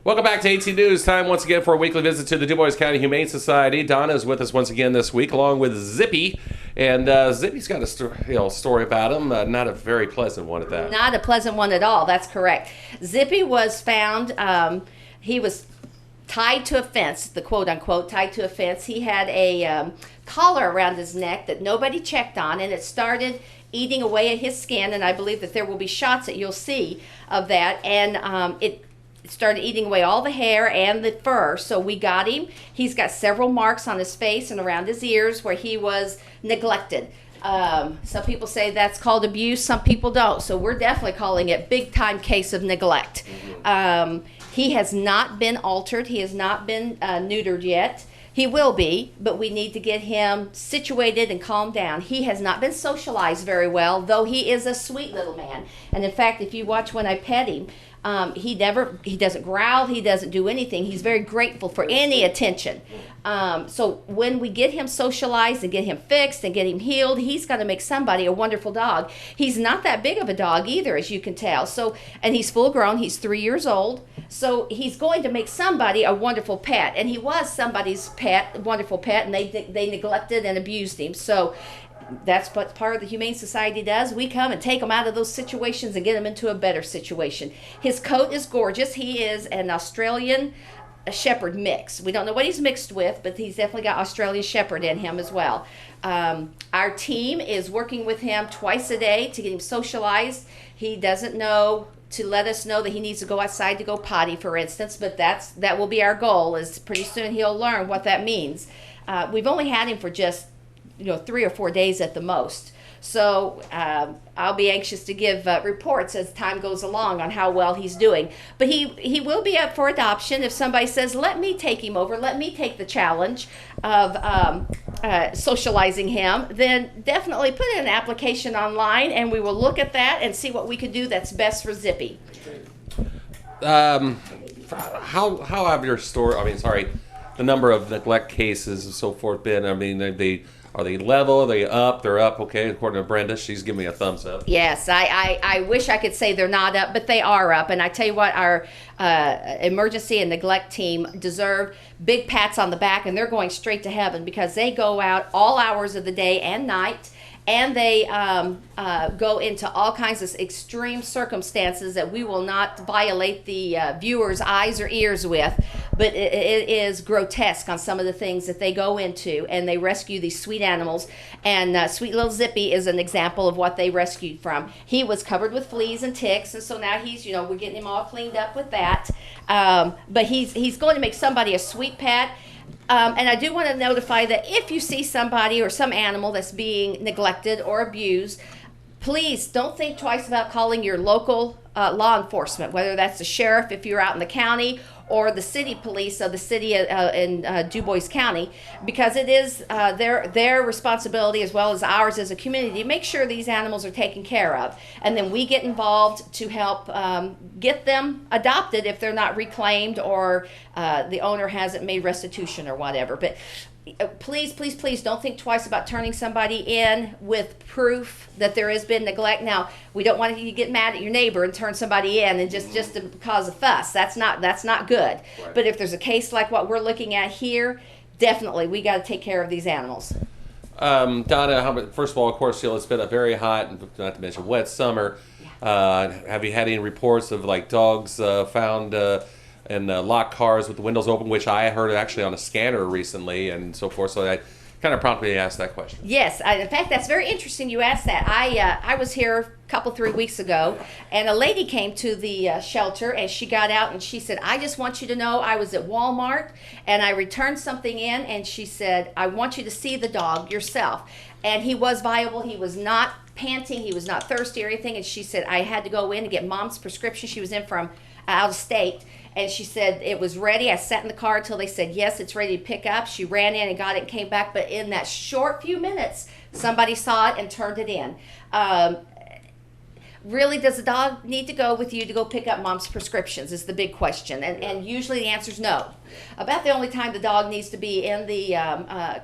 Welcome back to 18 News. Time once again for a weekly visit to the Dubois County Humane Society. Donna is with us once again this week, along with Zippy. And Zippy's got a story about him, not a very pleasant one at that. Not a pleasant one at all, that's correct. Zippy was found, he was tied to a fence, the quote-unquote tied to a fence. He had a collar around his neck that nobody checked on, and it started eating away at his skin, and I believe that there will be shots that you'll see of that, and it started eating away all the hair and the fur. So we got him. He's got several marks on his face and around his ears where he was neglected. Some people say that's called abuse, some people don't. So we're definitely calling it big time case of neglect. He has not been altered. He has not been neutered yet. He will be, but we need to get him situated and calmed down. He has not been socialized very well, though he is a sweet little man. And in fact, if you watch when I pet him, he doesn't growl, he doesn't do anything. He's very grateful for any attention. So when we get him socialized and get him fixed and get him healed, he's going to make somebody a wonderful dog. He's not that big of a dog either, as you can tell. So, and he's full grown, he's 3 years old. So he's going to make somebody a wonderful pet. And he was somebody's pet, wonderful pet, and they neglected and abused him. So that's what part of the Humane Society does. We come and take him out of those situations and get him into a better situation. His coat is gorgeous. He is an Australian Shepherd mix. We don't know what he's mixed with, but he's definitely got Australian Shepherd in him as well. Our team is working with him twice a day to get him socialized. He doesn't know to let us know that he needs to go outside to go potty, for instance, but that will be our goal, is pretty soon he'll learn what that means. We've only had him for just 3 or 4 days at the most. So I'll be anxious to give reports as time goes along on how well he's doing. But he will be up for adoption if somebody says, let me take him over, let me take the challenge of socializing him. Then definitely put in an application online, and we will look at that and see what we can do that's best for Zippy. How have your the number of neglect cases and so forth been? I mean, are they level? Are they up? They're up, okay, according to Brenda. She's giving me a thumbs up. Yes, I wish I could say they're not up, but they are up. And I tell you what, our emergency and neglect team deserve big pats on the back, and they're going straight to heaven because they go out all hours of the day and night, and they go into all kinds of extreme circumstances that we will not violate the viewer's eyes or ears with. But it is grotesque on some of the things that they go into, and they rescue these sweet animals. And sweet little Zippy is an example of what they rescued from. He was covered with fleas and ticks, and so now he's, we're getting him all cleaned up with that. But he's going to make somebody a sweet pet. And I do want to notify that if you see somebody or some animal that's being neglected or abused, please don't think twice about calling your local law enforcement, whether that's the sheriff if you're out in the county or the city police of the city in Dubois County, because it is their responsibility as well as ours as a community to make sure these animals are taken care of. And then we get involved to help get them adopted if they're not reclaimed or the owner hasn't made restitution or whatever. But please, please, please don't think twice about turning somebody in with proof that there has been neglect. Now, we don't want you to get mad at your neighbor and turn somebody in and just to cause a fuss. That's not good. Right. But if there's a case like what we're looking at here, definitely we got to take care of these animals. Donna, first of all, of course, it's been a very hot, not to mention wet summer. Yeah. Have you had any reports of dogs found and locked cars with the windows open, which I heard actually on a scanner recently and so forth? So that kind of prompted me to ask that question. Yes, in fact, that's very interesting you asked that. I was here a couple, 3 weeks ago, and a lady came to the shelter, and she got out and she said, I just want you to know I was at Walmart and I returned something in, and she said, I want you to see the dog yourself. And he was viable. He was not panting. He was not thirsty or anything. And she said, I had to go in and get Mom's prescription. She was in from out of state. And she said it was ready. I sat in the car until they said, yes, it's ready to pick up. She ran in and got it and came back. But in that short few minutes, somebody saw it and turned it in. really, does the dog need to go with you to go pick up mom's prescriptions is the big question. And usually the answer is no. About the only time the dog needs to be in the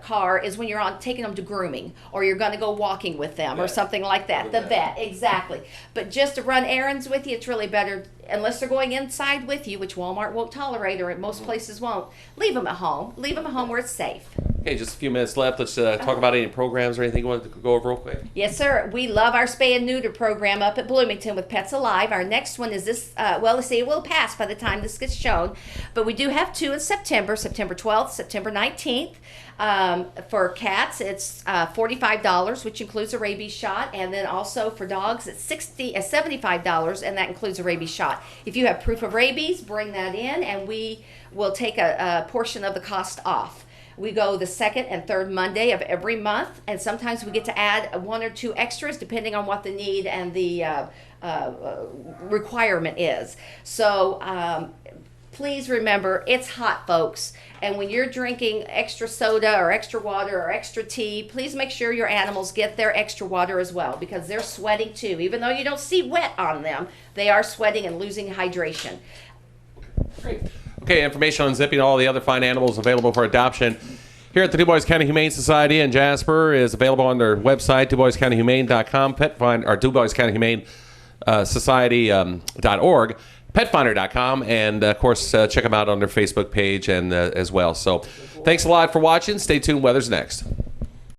car is when you're taking them to grooming, or you're going to go walking with them or something like that. The vet, exactly. But just to run errands with you, it's really better, unless they're going inside with you, which Walmart won't tolerate, or most places won't. Leave them at home. Leave them at home where it's safe. Okay, just a few minutes left. Let's talk about any programs or anything you want to go over real quick. Yes, sir. We love our spay and neuter program up at Bloomington with Pets Alive. Our next one is this, let's see, it will pass by the time this gets shown. But we do have 2 in September 12th, September 19th. For cats, it's $45, which includes a rabies shot. And then also for dogs, it's $75, and that includes a rabies shot. If you have proof of rabies, bring that in, and we will take a portion of the cost off. We go the second and third Monday of every month, and sometimes we get to add 1 or 2 extras depending on what the need and the requirement is. So please remember, it's hot, folks, and when you're drinking extra soda or extra water or extra tea, please make sure your animals get their extra water as well, because they're sweating too. Even though you don't see wet on them, they are sweating and losing hydration. Great. Okay, information on Zippy and all the other fine animals available for adoption here at the Dubois County Humane Society in Jasper is available on their website, DuboisCountyHumane.com, or Dubois County Humane Society.org, petfinder.com, and of course check them out on their Facebook page and as well. So thanks a lot for watching. Stay tuned. Weather's next.